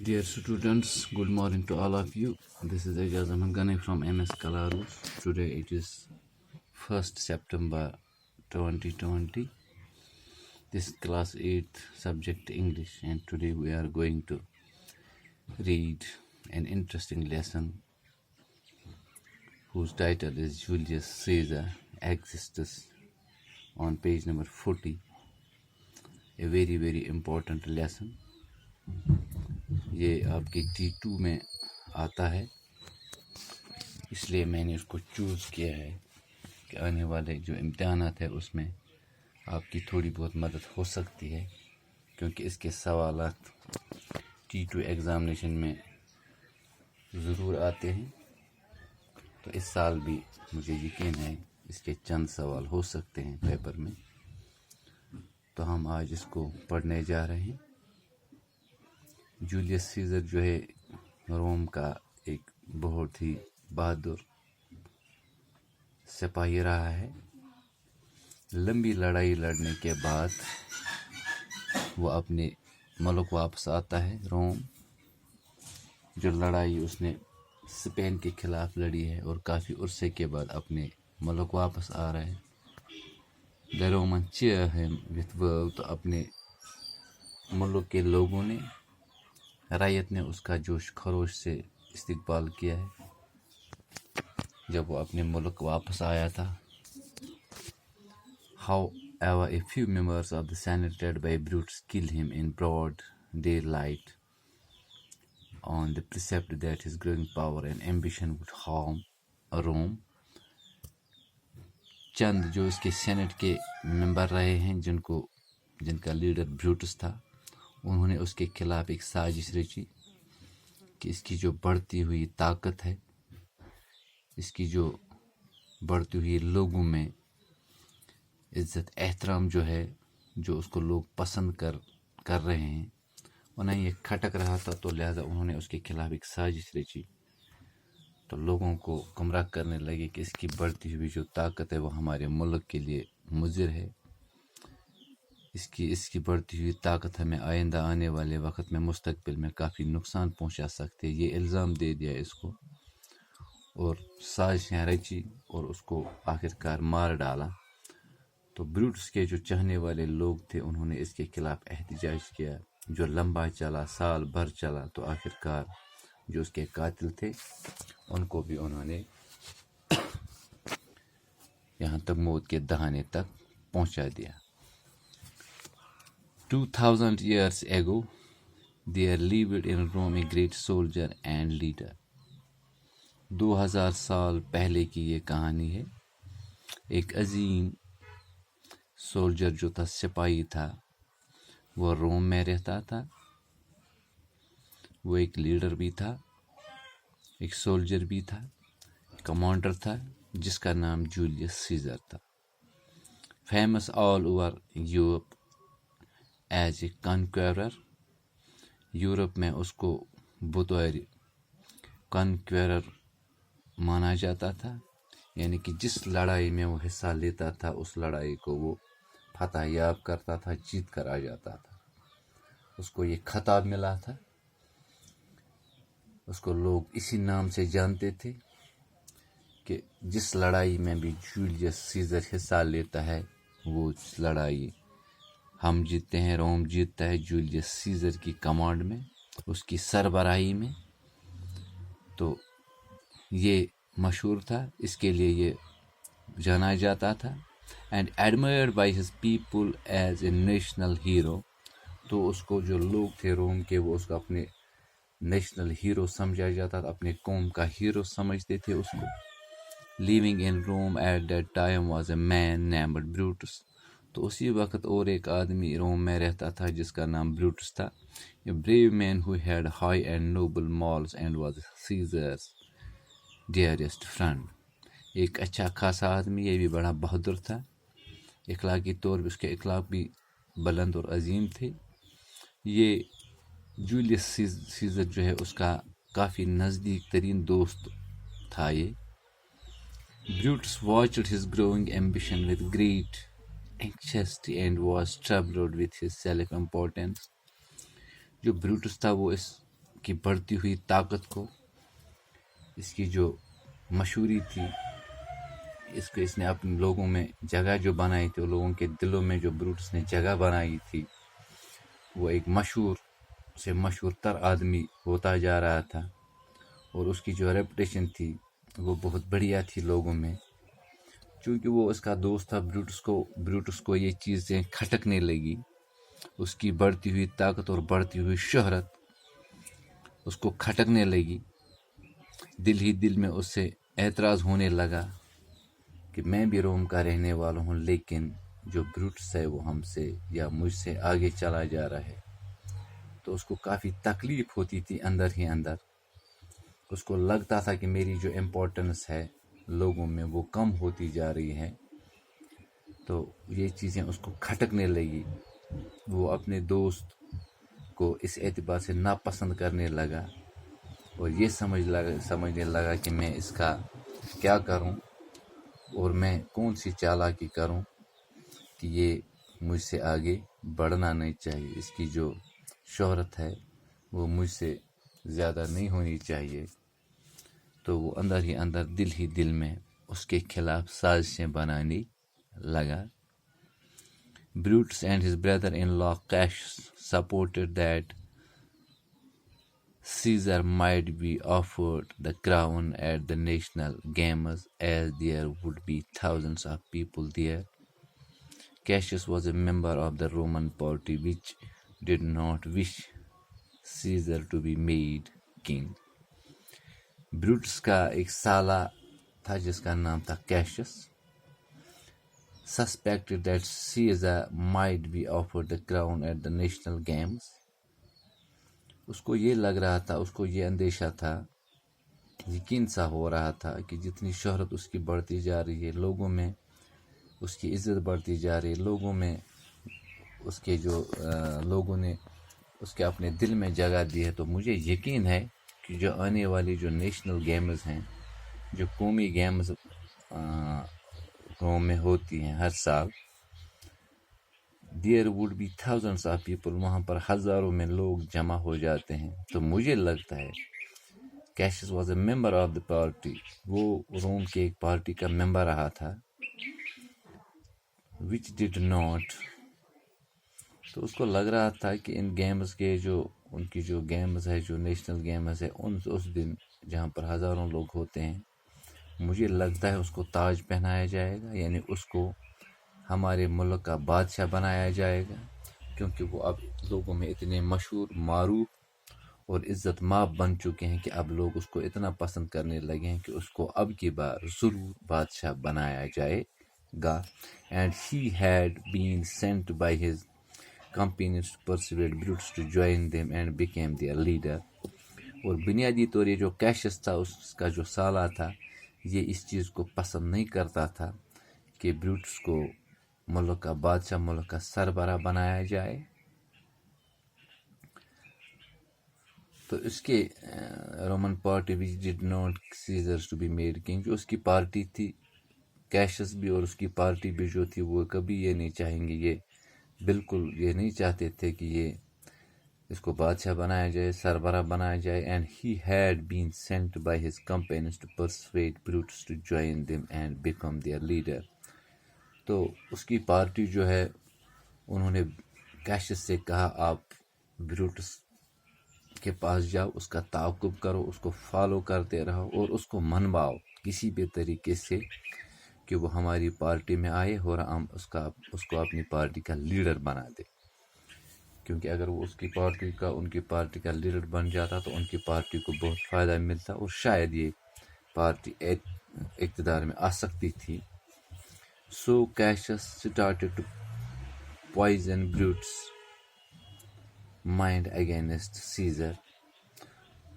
Dear students, good morning to all of you. This is Ejaz Ahmed Ghani from MS Kalarus. Today it is 1st September 2020. This is class 8 subject English, and today we are going to read an interesting lesson whose title is Julius Caesar Exists on page number 40. A very important lesson. یہ آپ کے T2 میں آتا ہے، اس لیے میں نے اس کو چوز کیا ہے کہ آنے والے جو امتحانات ہیں اس میں آپ کی تھوڑی بہت مدد ہو سکتی ہے، کیونکہ اس کے سوالات T2 ایگزامینیشن میں ضرور آتے ہیں، تو اس سال بھی مجھے یقین ہے اس کے چند سوال ہو سکتے ہیں پیپر میں. تو ہم آج اس کو پڑھنے جا رہے ہیں. جولیس سیزر جو ہے روم کا ایک بہت ہی بہادر سپاہی رہا ہے. لمبی لڑائی لڑنے کے بعد وہ اپنے ملک واپس آتا ہے روم. جو لڑائی اس نے اسپین کے خلاف لڑی ہے اور کافی عرصے کے بعد اپنے ملک واپس آ رہا ہے. The Roman cheer him with verve. تو اپنے ملک کے لوگوں نے، رعیت نے اس کا جوش خروش سے استقبال کیا ہے جب وہ اپنے ملک واپس آیا تھا. However, a few members of the Senate led by Brutus killed him in broad daylight on the precept that his growing power and ambition would harm Rome. چند جو اس کے سینٹ کے ممبر رہے ہیں جن کا لیڈر بروٹس تھا، انہوں نے اس کے خلاف ایک سازش رچی کہ اس کی جو بڑھتی ہوئی طاقت ہے، اس کی جو بڑھتی ہوئی لوگوں میں عزت احترام جو ہے، جو اس کو لوگ پسند کر رہے ہیں، انہیں یہ کھٹک رہا تھا. تو لہذا انہوں نے اس کے خلاف ایک سازش رچی. تو لوگوں کو گمراہ کرنے لگے کہ اس کی بڑھتی ہوئی جو طاقت ہے وہ ہمارے ملک کے لیے مضر ہے. اس کی بڑھتی ہوئی طاقت ہمیں آئندہ آنے والے وقت میں مستقبل میں کافی نقصان پہنچا سکتے. یہ الزام دے دیا اس کو اور سازشیں رچی اور اس کو آخرکار مار ڈالا. تو بروٹس کے جو چاہنے والے لوگ تھے انہوں نے اس کے خلاف احتجاج کیا جو لمبا چلا، سال بھر چلا. تو آخرکار جو اس کے قاتل تھے ان کو بھی انہوں نے یہاں تک موت کے دہانے تک پہنچا دیا. 2000 years ago, there lived in Rome a great soldier and leader. 2000 سال پہلے کی یہ کہانی ہے. ایک عظیم سولجر جو تھا، سپاہی تھا، وہ روم میں رہتا تھا. وہ ایک لیڈر بھی تھا، ایک سولجر بھی تھا، کمانڈر تھا، جس کا نام جولیس سیزر تھا. Famous all over Europe as a conqueror. Europe میں اس کو بطور کنکویرر مانا جاتا تھا، یعنی کہ جس لڑائی میں وہ حصہ لیتا تھا اس لڑائی کو وہ فتح یاب کرتا تھا، جیت کر آ جاتا تھا. اس کو یہ خطاب ملا تھا. اس کو لوگ اسی نام سے جانتے تھے کہ جس لڑائی میں بھی جولیس سیزر حصہ لیتا ہے وہ لڑائی ہم جیتتے ہیں، روم جیتتا ہے جولیس سیزر کی کمانڈ میں، اس کی سربراہی میں. تو یہ مشہور تھا، اس کے لیے یہ جانا جاتا تھا. And admired by his people as a national hero. تو اس کو جو لوگ تھے روم کے وہ اس کو اپنے نیشنل ہیرو سمجھا جاتا تھا، اپنے قوم کا ہیرو سمجھتے تھے اس کو. Living in Rome at that time was a man named Brutus. تو اسی وقت اور ایک آدمی روم میں رہتا تھا جس کا نام بروٹس تھا. A brave man who had high and noble morals and was Caesar's dearest friend. ایک اچھا خاصا آدمی، یہ بھی بڑا بہادر تھا. اخلاقی طور پہ اس کے اخلاق بھی بلند اور عظیم تھے. یہ جولیس سیزر جو ہے اس کا کافی نزدیک ترین دوست تھا. یہ Brutus watched his growing ambition with great anxiety and was troubled with his self-importance. جو بروٹس تھا وہ اس کی بڑھتی ہوئی طاقت کو، اس کی جو مشہوری تھی، اس نے اپنے لوگوں میں جگہ جو بنائی تھی، لوگوں کے دلوں میں جو بروٹس نے جگہ بنائی تھی، وہ ایک مشہور سے مشہور تر آدمی ہوتا جا رہا تھا، اور اس کی جو ریپوٹیشن تھی وہ بہت بڑھیا تھی لوگوں میں، چونکہ وہ اس کا دوست تھا بروٹس کو یہ چیزیں کھٹکنے لگی، اس کی بڑھتی ہوئی طاقت اور بڑھتی ہوئی شہرت اس کو کھٹکنے لگی، دل ہی دل میں اس سے اعتراض ہونے لگا کہ میں بھی روم کا رہنے والا ہوں، لیکن جو بروٹس ہے وہ ہم سے یا مجھ سے آگے چلا جا رہا ہے۔ تو اس کو کافی تکلیف ہوتی تھی اندر ہی اندر، اس کو لگتا تھا کہ میری جو امپورٹنس ہے لوگوں میں وہ کم ہوتی جا رہی ہے، تو یہ چیزیں اس کو کھٹکنے لگی، وہ اپنے دوست کو اس اعتبار سے ناپسند کرنے لگا، اور یہ سمجھنے لگا کہ میں اس کا کیا کروں، اور میں کون سی چالاکی کروں کہ یہ مجھ سے آگے بڑھنا نہیں چاہیے، اس کی جو شہرت ہے وہ مجھ سے زیادہ نہیں ہونی چاہیے۔ تو وہ اندر ہی دل میں اس کے خلاف سازشیں بنانے لگا۔ Brutus and his brother-in-law Cassius supported that Caesar might be offered the crown at the national games, as there would be thousands of people there. Cassius was a member of the Roman party which did not wish Caesar to be made king. Brutus کا ایک سالہ تھا جس کا نام تھا کیشس، suspected that Caesar might be offered the crown at the national games. اس کو یہ لگ رہا تھا، اس کو یہ اندیشہ تھا، یقین سا ہو رہا تھا کہ جتنی شہرت اس کی بڑھتی جا رہی ہے، لوگوں میں اس کی عزت بڑھتی جا رہی ہے، لوگوں میں اس کے جو لوگوں نے اس کے اپنے دل میں جگہ دی ہے، تو مجھے یقین ہے کہ جو آنے والی جو نیشنل گیمز ہیں، جو قومی گیمز روم میں ہوتی ہیں ہر سال، there would be thousands of people، وہاں پر ہزاروں میں لوگ جمع ہو جاتے ہیں۔ تو مجھے لگتا ہے Cassius was a member of the party, وہ روم کے ایک پارٹی کا ممبر رہا تھا، which did not، تو اس کو لگ رہا تھا کہ ان گیمز کے جو ان کی جو گیمز ہے، جو نیشنل گیمز ہے، اس دن جہاں پر ہزاروں لوگ ہوتے ہیں، مجھے لگتا ہے اس کو تاج پہنایا جائے گا، یعنی اس کو ہمارے ملک کا بادشاہ بنایا جائے گا، کیونکہ وہ اب لوگوں میں اتنے مشہور، معروف اور عزت مآب بن چکے ہیں کہ اب لوگ اس کو اتنا پسند کرنے لگے ہیں کہ اس کو اب کی بار ضرور بادشاہ بنایا جائے گا۔ And he had been sent by his companions to persuade Brutus to join them and became their leader۔ اور بنیادی طور یہ جو کیشس تھا، اس کا جو سالہ تھا، یہ اس چیز کو پسند نہیں کرتا تھا کہ بروٹس کو ملک کا بادشاہ، ملک کا سربراہ بنایا جائے۔ تو اس کے Roman party which did not Caesar to be made king، جو اس کی پارٹی تھی، کیشس بھی اور اس کی پارٹی بھی جو تھی، وہ کبھی یہ نہیں چاہیں گے، یہ بالکل یہ نہیں چاہتے تھے کہ یہ اس کو بادشاہ بنایا جائے، سربراہ بنایا جائے۔ And he had been sent by his companions to persuade Brutus to join them and become their leader. تو اس کی پارٹی جو ہے، انہوں نے کیشس سے کہا آپ بروٹس کے پاس جاؤ، اس کا تعاقب کرو، اس کو فالو کرتے رہو اور اس کو منواؤ کسی بھی طریقے سے کہ وہ ہماری پارٹی میں آئے اور ہم اس کو اپنی پارٹی کا لیڈر بنا دے، کیونکہ اگر وہ ان کی پارٹی کا لیڈر بن جاتا تو ان کی پارٹی کو بہت فائدہ ملتا اور شاید یہ پارٹی اقتدار میں آ سکتی تھی۔ So Cassius started to poison Brutus' mind against Caesar۔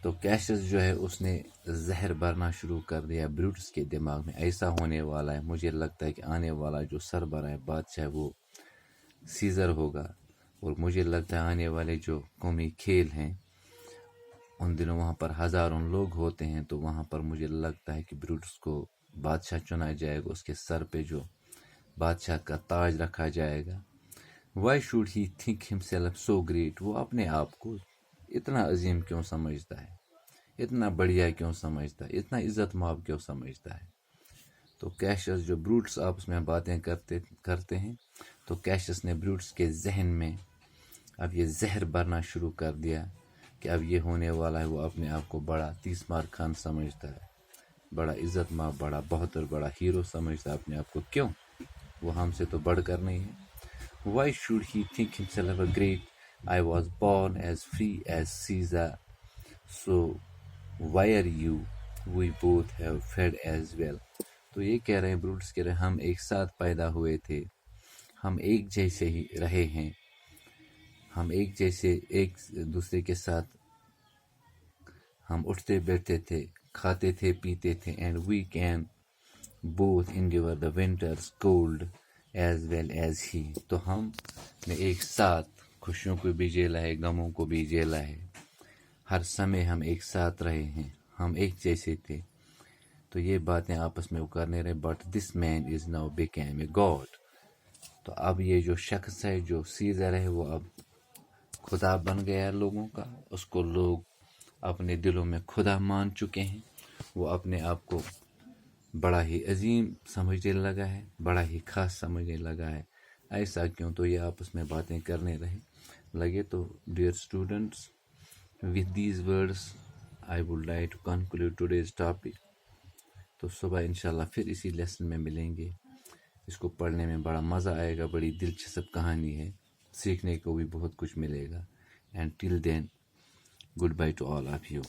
تو کیشس جو ہے اس نے زہر بھرنا شروع کر دیا بروٹس کے دماغ میں، ایسا ہونے والا ہے، مجھے لگتا ہے کہ آنے والا جو سربراہ بادشاہ وہ سیزر ہوگا، اور مجھے لگتا ہے آنے والے جو قومی کھیل ہیں ان دنوں وہاں پر ہزاروں لوگ ہوتے ہیں، تو وہاں پر مجھے لگتا ہے کہ بروٹس کو بادشاہ چنا جائے گا، اس کے سر پہ جو بادشاہ کا تاج رکھا جائے گا۔ Why should he think himself so great؟ وہ اپنے آپ کو اتنا عظیم کیوں سمجھتا ہے, اتنا بڑھیا کیوں سمجھتا ہے, اتنا عزت مآب کیوں سمجھتا ہے. تو کیشس جو بروٹس آپس میں باتیں کرتے ہیں, تو کیشس نے بروٹس کے ذہن میں اب یہ زہر بھرنا شروع کر دیا کہ اب یہ ہونے والا ہے. وہ اپنے آپ کو بڑا تیسمار خان سمجھتا ہے, بڑا عزت مآب, بڑا بہتر, بڑا ہیرو سمجھتا ہے اپنے آپ کو. کیوں؟ وہ ہم سے تو بڑھ کر نہیں ہے. Why should he think himself a great? I was born as free as Caesar, so why are you? We both have fed as well. تو یہ کہہ رہے ہیں بروٹس, کہہ رہے ہیں ہم ایک ساتھ پیدا ہوئے تھے, ہم ایک جیسے ہی رہے ہیں, ہم ایک جیسے ایک دوسرے کے ساتھ ہم اٹھتے بیٹھتے تھے, کھاتے تھے, پیتے تھے. And we can both endure the winter's cold as well as he. تو ہم نے ایک ساتھ خوشیوں کو بھی جیلا ہے, غموں کو بھی جیلا ہے, ہر سمے ہم ایک ساتھ رہے ہیں, ہم ایک جیسے تھے. تو یہ باتیں آپس میں وہ کرنے رہے. But this man is now become a god. تو اب یہ جو شخص ہے, جو سیزر ہے, وہ اب خدا بن گیا ہے لوگوں کا. اس کو لوگ اپنے دلوں میں خدا مان چکے ہیں. وہ اپنے آپ کو بڑا ہی عظیم سمجھنے لگا ہے, بڑا ہی خاص سمجھنے لگا ہے. ایسا کیوں؟ تو یہ آپس میں باتیں کرنے لگے. تو dear students, with these words I would like to conclude today's topic. تو صبح انشاءاللہ پھر اسی لیسن میں ملیں گے. اس کو پڑھنے میں بڑا مزہ آئے گا, بڑی دلچسپ کہانی ہے, سیکھنے کو بھی بہت کچھ ملے گا. And till then, goodbye to all of you.